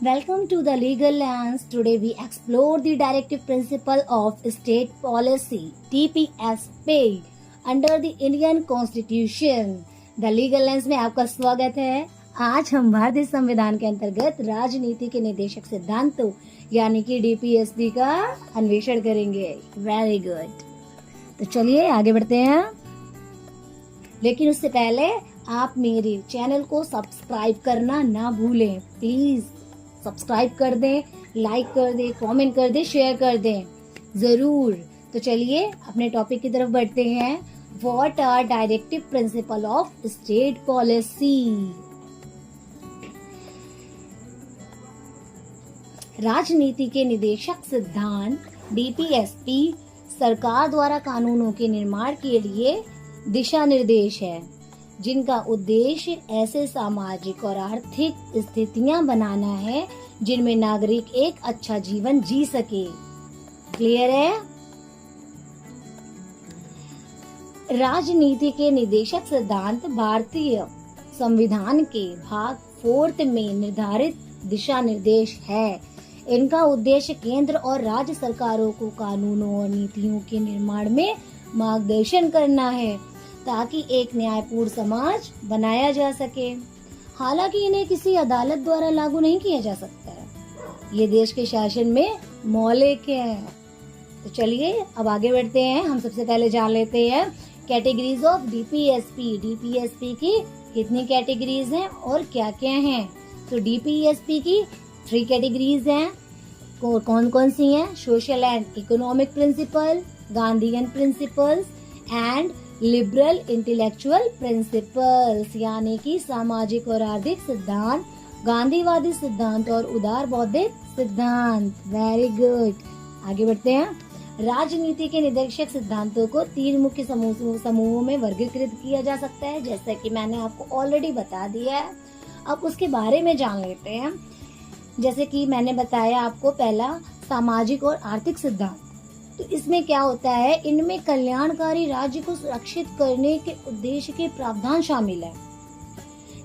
Welcome to the Legal Lens. Today we explore the directive principle of state policy (TPSP) under the Indian Constitution. The Legal Lens में आपका स्वागत है। आज हम भारतीय संविधान के अंतर्गत राजनीति के निदेशक सिद्धांतों यानी कि DPSP का अन्वेषण करेंगे। Very good. तो चलिए आगे बढ़ते हैं, लेकिन उससे पहले आप मेरे चैनल को सब्सक्राइब करना ना भूलें। प्लीज सब्सक्राइब कर दें, लाइक कर दें, कमेंट कर दें, शेयर कर दें जरूर। तो चलिए अपने टॉपिक की तरफ बढ़ते हैं। What are directive principle of state policy? राजनीति के निदेशक सिद्धांत DPSP सरकार द्वारा कानूनों के निर्माण के लिए दिशा निर्देश है, जिनका उद्देश्य ऐसे सामाजिक और आर्थिक स्थितियां बनाना है जिनमें नागरिक एक अच्छा जीवन जी सके। क्लियर है? राजनीति के निदेशक सिद्धांत भारतीय संविधान के भाग 4 में निर्धारित दिशा निर्देश है। इनका उद्देश्य केंद्र और राज्य सरकारों को कानूनों और नीतियों के निर्माण में मार्गदर्शन करना है ताकि एक न्यायपूर्ण समाज बनाया जा सके। हालांकि इन्हें किसी अदालत द्वारा लागू नहीं किया जा सकता है। ये देश के शासन में मौलिक है। तो चलिए अब आगे बढ़ते हैं। हम सबसे पहले जान लेते हैं कैटेगरीज ऑफ DPSP। DPSP की कितनी कैटेगरीज हैं और क्या क्या हैं? तो DPSP की 3 कैटेगरीज हैं। कौन कौन सी हैं? Social and economic principle, Gandhian principles and liberal intellectual principles, यानी कि सामाजिक और आर्थिक सिद्धांत, गांधीवादी सिद्धांत और उदार बौद्धिक सिद्धांत। Very good. आगे बढ़ते हैं। राजनीति के निदेशक सिद्धांतों को 3 मुख्य समूहों में वर्गीकृत किया जा सकता है, जैसा कि मैंने आपको ऑलरेडी बता दिया है। अब उसके बारे में जान लेते हैं। जैसे कि मैंने बताया आपको, पहला सामाजिक और आर्थिक सिद्धांत। तो इसमें क्या होता है, इनमें कल्याणकारी राज्य को सुरक्षित करने के उद्देश्य के प्रावधान शामिल है।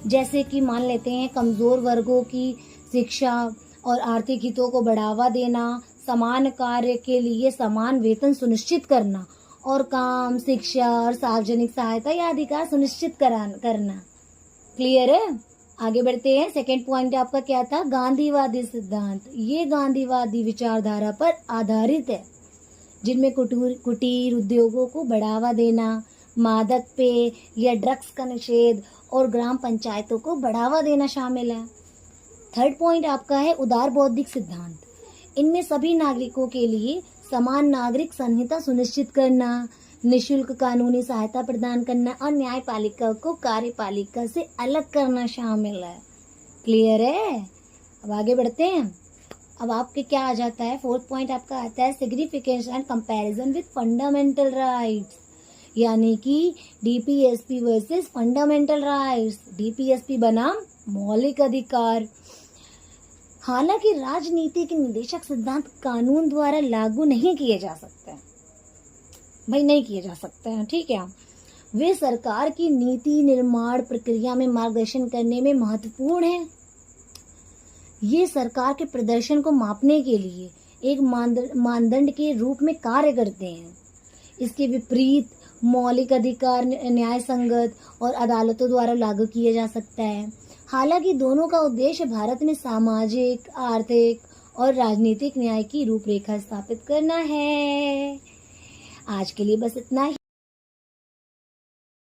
जैसे कि मान लेते हैं कमजोर वर्गों की शिक्षा और आर्थिक हितों को बढ़ावा देना, समान कार्य के लिए समान वेतन सुनिश्चित करना और काम, शिक्षा और सार्वजनिक सहायता या अधिकार सुनिश्चित करना। क्लियर है? आगे बढ़ते हैं। सेकेंड पॉइंट आपका क्या था? गांधीवादी सिद्धांत। ये गांधीवादी विचारधारा पर आधारित है, जिनमें कुटीर उद्योगों को बढ़ावा देना, मादक पेय या ड्रग्स का निषेध और ग्राम पंचायतों को बढ़ावा देना शामिल है। थर्ड पॉइंट आपका है उदार बौद्धिक सिद्धांत। इनमें सभी नागरिकों के लिए समान नागरिक संहिता सुनिश्चित करना, निशुल्क कानूनी सहायता प्रदान करना और न्यायपालिका को कार्यपालिका से अलग करना शामिल है। क्लियर है? अब आगे बढ़ते हैं। अब आपके क्या आ जाता है? 4th पॉइंट आपका आता है signification and comparison with fundamental rights, यानी कि DPSP versus fundamental rights. DPSP बनाम मौलिक अधिकार। हालांकि राजनीति के निदेशक सिद्धांत कानून द्वारा लागू नहीं किए जा सकते, भाई नहीं किए जा सकते हैं, ठीक है। वे सरकार की नीति निर्माण प्रक्रिया में मार्गदर्शन करने में महत्वपूर्ण है। ये सरकार के प्रदर्शन को मापने के लिए एक मानदंड के रूप में कार्य करते हैं। इसके विपरीत मौलिक अधिकार न्याय संगत और अदालतों द्वारा लागू किया जा सकता है। हालांकि दोनों का उद्देश्य भारत में सामाजिक, आर्थिक और राजनीतिक न्याय की रूपरेखा स्थापित करना है। आज के लिए बस इतना ही।